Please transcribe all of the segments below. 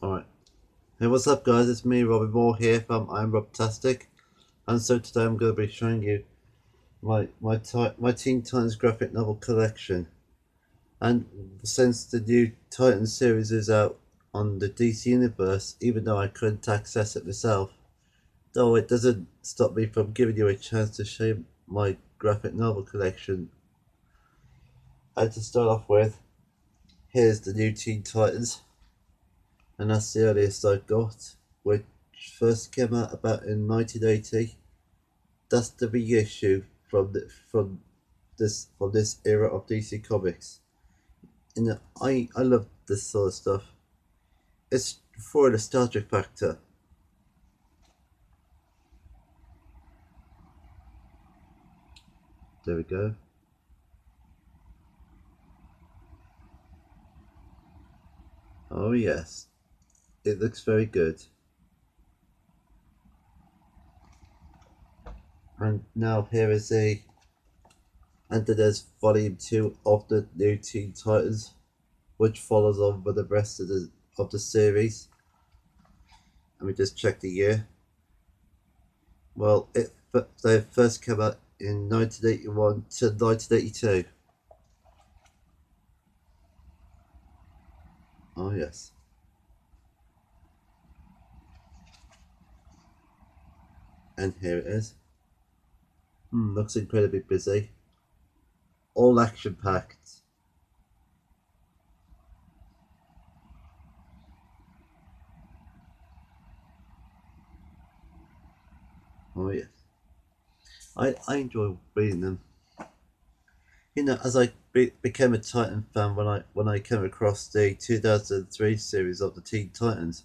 Alright. Hey, what's up, guys? It's me, Robbie Moore, here from I'm Robtastic. And so today I'm going to be showing you my Teen Titans graphic novel collection. And since the new Titans series is out on the DC Universe, even though I couldn't access it myself, though it doesn't stop me from giving you a chance to show you my graphic novel collection. And to start off with, here's the new Teen Titans. And that's the earliest I got, which first came out about in 1980. That's the reissue from this era of DC Comics. And I love this sort of stuff. It's for a nostalgia factor. There we go. Oh yes, it looks very good. And now here is and then there's volume 2 of the new Teen Titans, which follows on with the rest of the series. Let me just check the year. Well, they first came out in 1981 to 1982. Oh yes. And here it is. Looks incredibly busy. All action packed. Oh yes. I enjoy reading them. You know, as I became a Titan fan when I came across the 2003 series of the Teen Titans,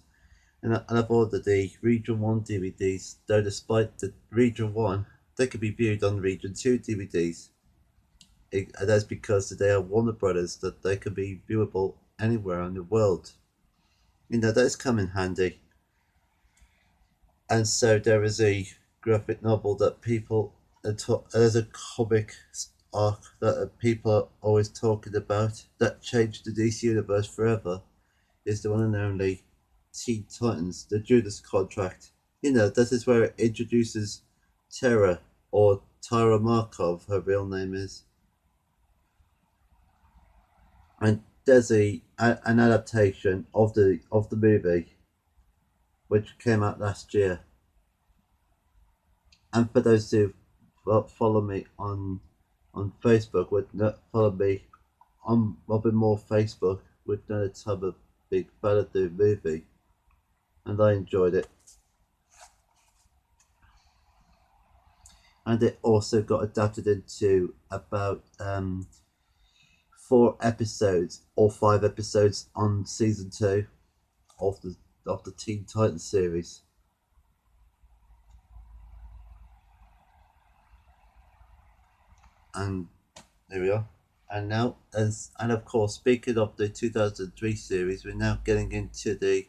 and I've ordered the Region 1 DVDs, though despite the Region 1, they could be viewed on Region 2 DVDs. And that's because they are Warner Brothers that they can be viewable anywhere in the world. You know, those come in handy. And so there is a graphic novel that there's a comic arc that people are always talking about that changed the DC Universe forever, is the one and only Teen Titans, the Judas Contract. You know, this is where it introduces Terra, or Tyra Markov, her real name is. And there's an adaptation of the movie which came out last year. And for those who follow me on Facebook, would not follow me on Robin Moore Facebook, would know that I'm a big fan of the movie, and I enjoyed it. And it also got adapted into about 4 episodes or 5 episodes on season 2 of the Teen Titans series. And there we are. And now, and of course, speaking of the 2003 series, we're now getting into the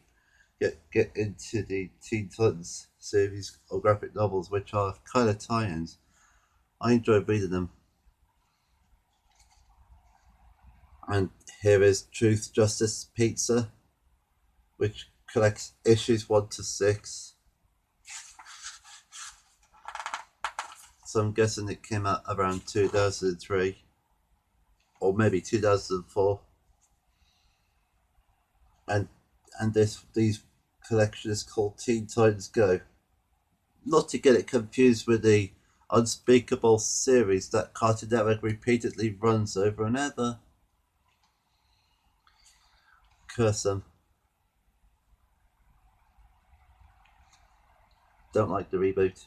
get into the Teen Titans series of graphic novels, which are kind of tie-ins. I enjoy reading them. And here is Truth, Justice, Pizza, which collects issues 1 to 6. So I'm guessing it came out around 2003 or maybe 2004. And these collection is called Teen Titans Go. Not to get it confused with the Unspeakable series that Cartoon Network repeatedly runs over and over. Curse them. Don't like the reboot.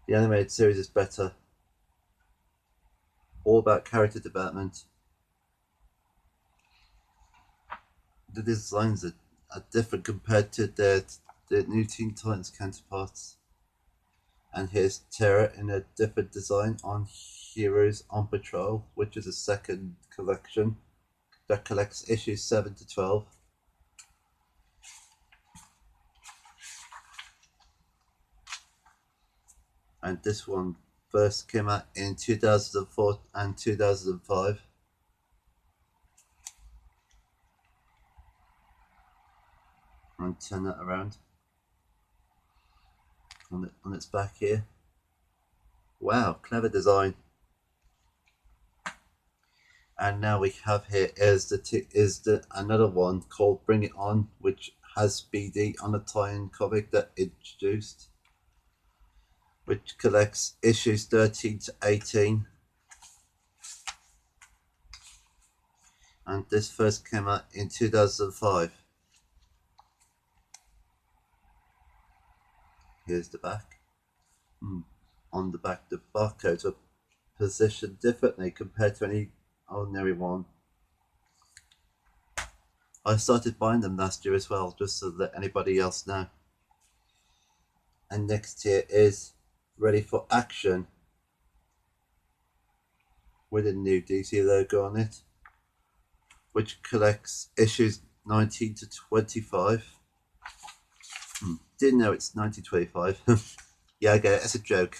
The animated series is better. All about character development. The designs are different compared to their new Teen Titans counterparts. And here's Terra in a different design on Heroes on Patrol, which is a second collection that collects issues 7 to 12. And this one first came out in 2004 and 2005. and turn that around on its back here. Wow, clever design. And now we have here is another one called Bring It On, which has Speedy on a tie-in comic that introduced, which collects issues 13 to 18. And this first came out in 2005. Here's the back. On the back, the barcodes are positioned differently compared to any ordinary one. I started buying them last year as well, just to let anybody else know. And next here is Ready for Action with a new DC logo on it, which collects issues 19 to 25. Didn't know it's 1925. Yeah, I get it, it's a joke.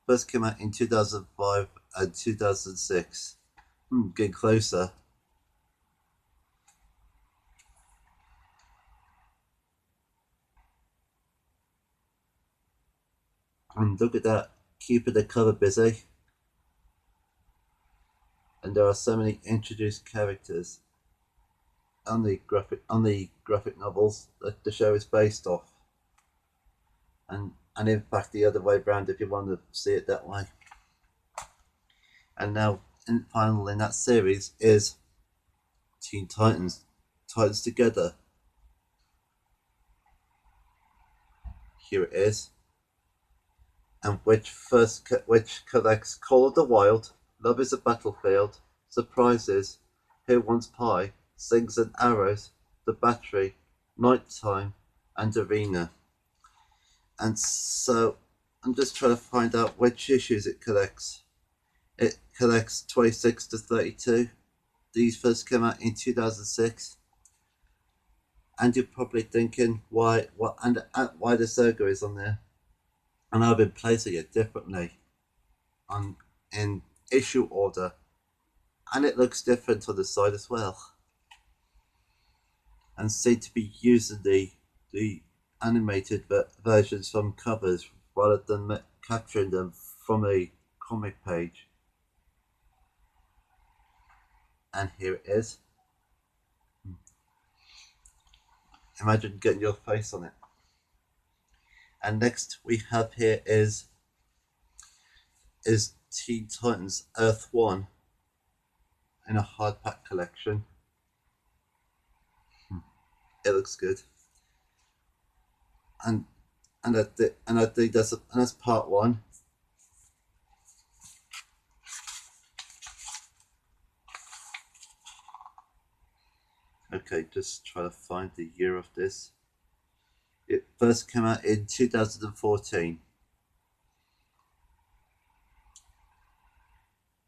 First came out in 2005 and 2006. Getting closer. And look at that, keeping the cover busy. And there are so many introduced characters on the graphic novels that the show is based off. And in fact the other way around if you want to see it that way. And now finally in that series is Teen Titans Together. Here it is. And which collects Call of the Wild, Love is a Battlefield, Surprises, Who Wants Pie, Slings and Arrows, The Battery, Nighttime, and Arena. And so I'm just trying to find out which issues it collects. It collects 26 to 32. These first came out in 2006. And you're probably thinking why the Saga is on there. And I've been placing it differently in issue order, and it looks different on the side as well, and seem to be using the animated versions from covers rather than capturing them from a comic page. And here it is. Imagine getting your face on it. And next we have here is Teen Titans Earth 1 in a hardback collection. It looks good. And I think that's part 1. Okay, just try to find the year of this. It first came out in 2014.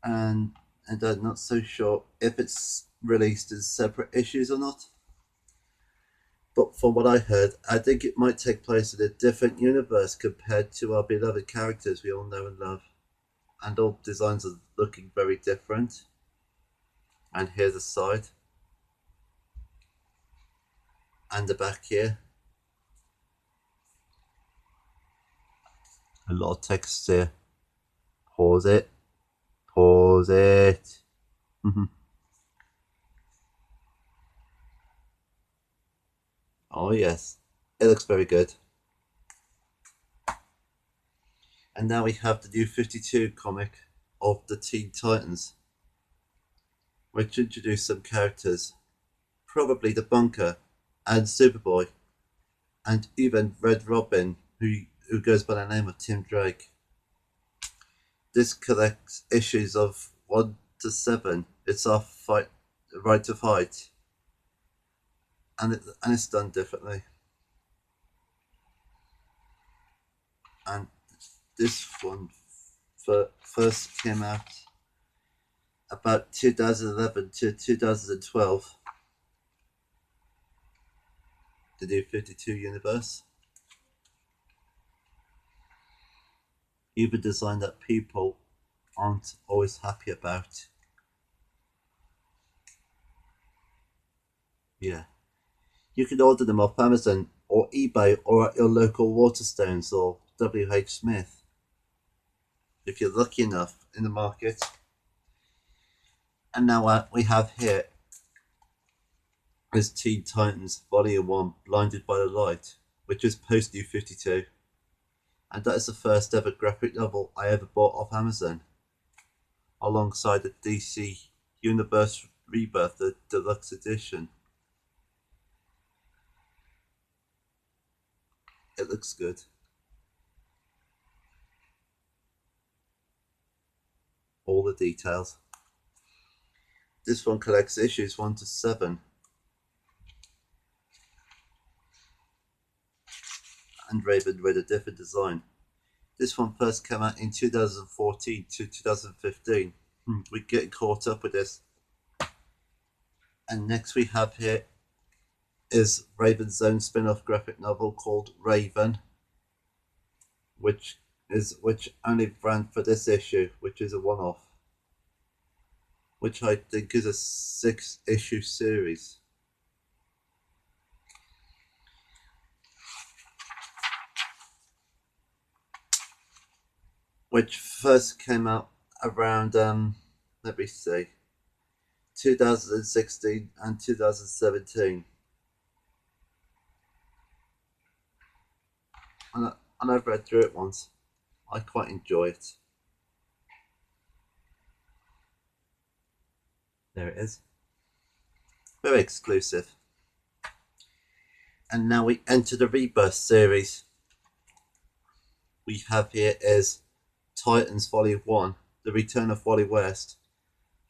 And I'm not so sure if it's released in separate issues or not. But from what I heard, I think it might take place in a different universe compared to our beloved characters we all know and love. And all designs are looking very different. And here's the side. And the back here. A lot of text here. Pause it. Pause it. Oh yes, it looks very good. And now we have the new 52 comic of the Teen Titans, which introduced some characters, probably the Bunker and Superboy, and even Red Robin, who goes by the name of Tim Drake. This collects issues of 1 to 7. It's our right to fight, and it's done differently. And this one first came out about 2011 to 2012. The new 52 universe. Even design that people aren't always happy about. Yeah, You can order them off Amazon or eBay or at your local Waterstones or WH Smith if you're lucky enough in the market. And now we have here is Teen Titans Volume 1 Blinded by the Light, which is post New 52. And that is the first ever graphic novel I ever bought off Amazon, alongside the DC Universe Rebirth, the deluxe edition. It looks good. All the details. This one collects issues 1 to 7. And Raven with a different design. This one first came out in 2014 to 2015. We're getting caught up with this. And next we have here is Raven's own spin-off graphic novel called Raven, which only ran for this issue, which is a one-off, which I think is a 6-issue series. Which first came out around, let me see, 2016 and 2017. And I've read through it once. I quite enjoy it. There it is. Very exclusive. And now we enter the Rebirth series. We have here is Titans Volume 1, The Return of Wally West.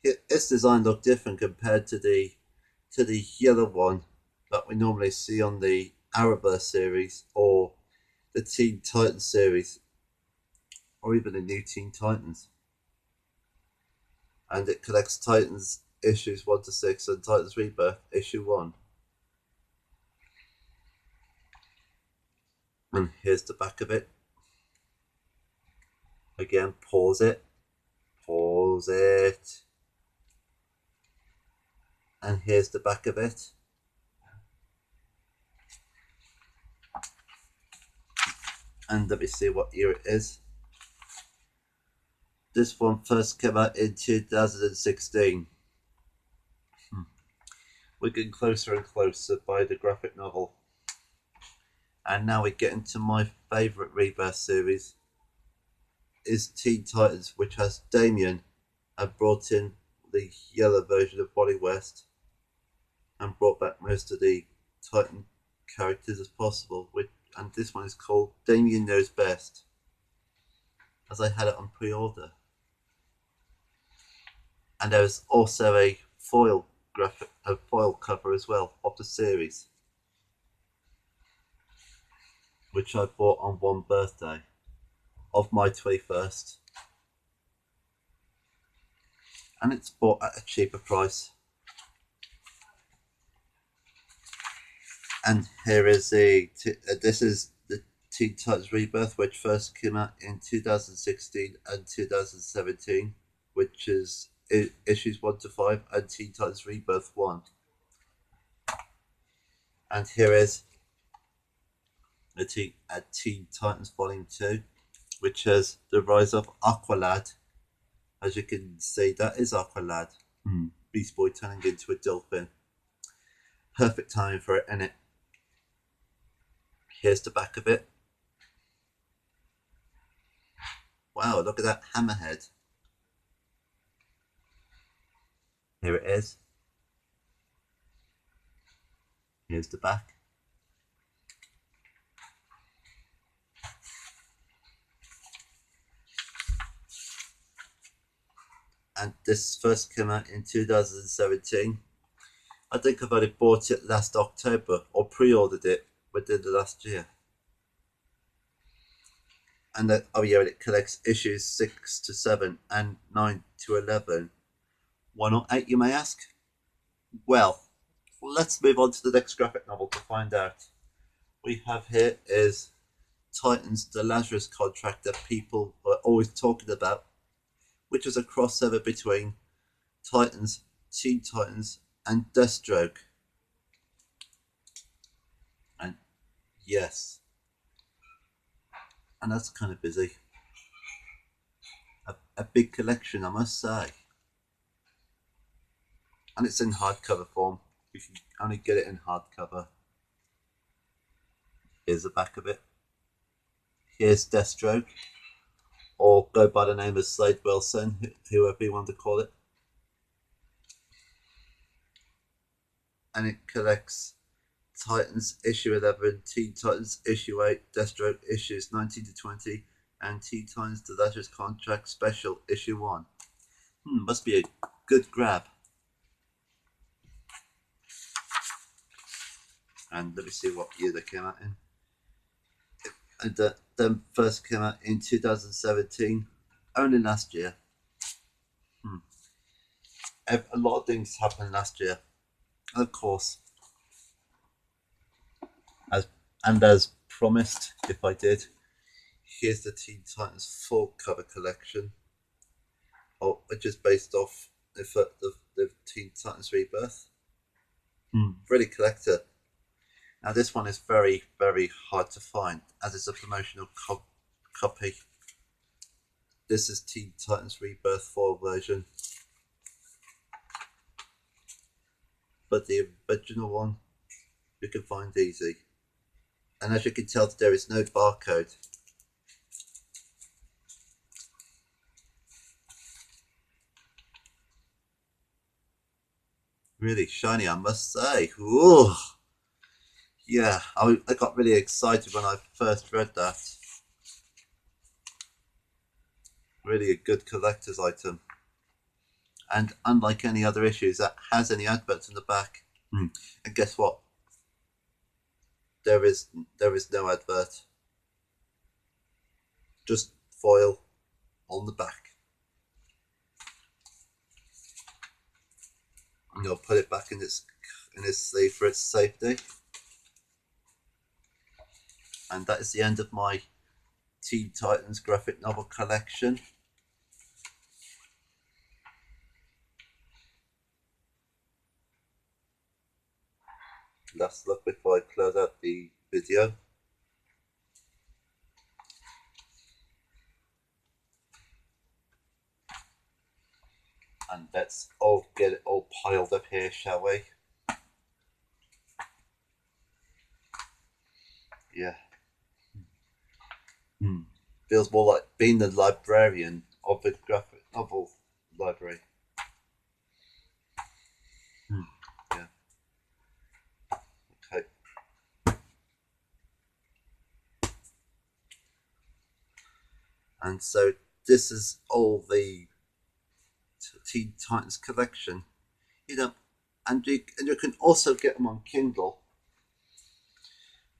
Its design looked different compared to the yellow one that we normally see on the Arrowverse series or the Teen Titans series, or even the New Teen Titans. And it collects Titans issues 1 to 6 and Titans Rebirth issue 1. And here's the back of it. Again, pause it. And here's the back of it. And let me see what year it is. This one first came out in 2016. We're getting closer and closer by the graphic novel. And now we get into my favourite Rebirth series, is Teen Titans, which has Damian and brought in the yellow version of Wally West and brought back most of the Titan characters as possible. And this one is called Damian Knows Best, as I had it on pre-order. And there is also a foil cover as well of the series, which I bought on one birthday of my 21st, and it's bought at a cheaper price. And here is this is the Teen Titans Rebirth, which first came out in 2016 and 2017, which is issues 1 to 5, and Teen Titans Rebirth 1. And here is a Teen Titans Volume 2, which has the rise of Aqualad. As you can see, that is Aqualad. Beast Boy turning into a dolphin. Perfect timing for it, innit? Here's the back of it. Wow, look at that hammerhead. Here it is. Here's the back. And this first came out in 2017. I think I've only bought it last October, or pre-ordered it within the last year. And it collects issues 6 to 7 and 9 to 11. Why not 8, you may ask? Well, let's move on to the next graphic novel to find out. We have here is Titans, the Lazarus Contract that people are always talking about, which is a crossover between Titans, Teen Titans, and Deathstroke. Yes, and that's kind of busy. A big collection, I must say. And it's in hardcover form. You can only get it in hardcover. Here's the back of it. Here's Deathstroke, or go by the name of Slade Wilson, whoever you want to call it. And it collects Titans issue 11, Teen Titans issue 8, Deathstroke issues 19 to 20, and Teen Titans The Letters Contract Special issue 1. Must be a good grab. And let me see what year they came out in. And them first came out in 2017, only last year. A lot of things happened last year. And of course, as promised, if I did, here's the Teen Titans full cover collection, which is based off the Teen Titans Rebirth. Really collector. Now this one is very, very hard to find, as it's a promotional copy. This is Teen Titans Rebirth 4 version, but the original one you can find easy. And as you can tell, there is no barcode. Really shiny, I must say. Ooh. Yeah, I got really excited when I first read that. Really a good collector's item. And unlike any other issues that has any adverts in the back. And guess what? There is no advert. Just foil on the back. And you'll put it back in its sleeve for its safety. And that is the end of my Teen Titans graphic novel collection. Last look before I close out the video. And let's all get it all piled up here, shall we? Yeah. Feels more like being the librarian of the graphic novel library. Yeah. Okay. And so this is all the Teen Titans collection. You know, and you can also get them on Kindle.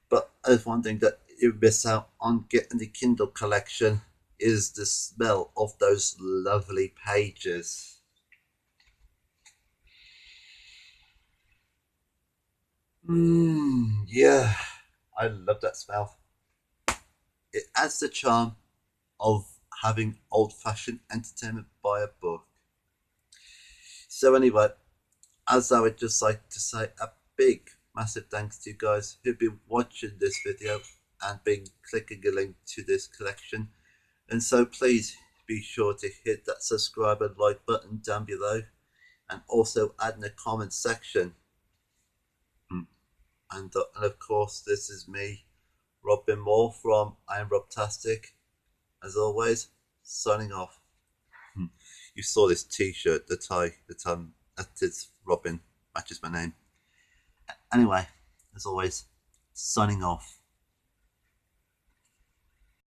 But there's one thing that you miss out on getting the Kindle collection is the smell of those lovely pages. Yeah, I love that smell. It adds the charm of having old-fashioned entertainment by a book. So anyway, as I would just like to say, a big massive thanks to you guys who've been watching this video and been clicking a link to this collection. And so please be sure to hit that subscribe and like button down below, and also add in the comment section. And of course, this is me, Robin Moore from I Am Robtastic. As always, signing off. You saw this t-shirt that that is Robin, matches my name. Anyway, as always, signing off.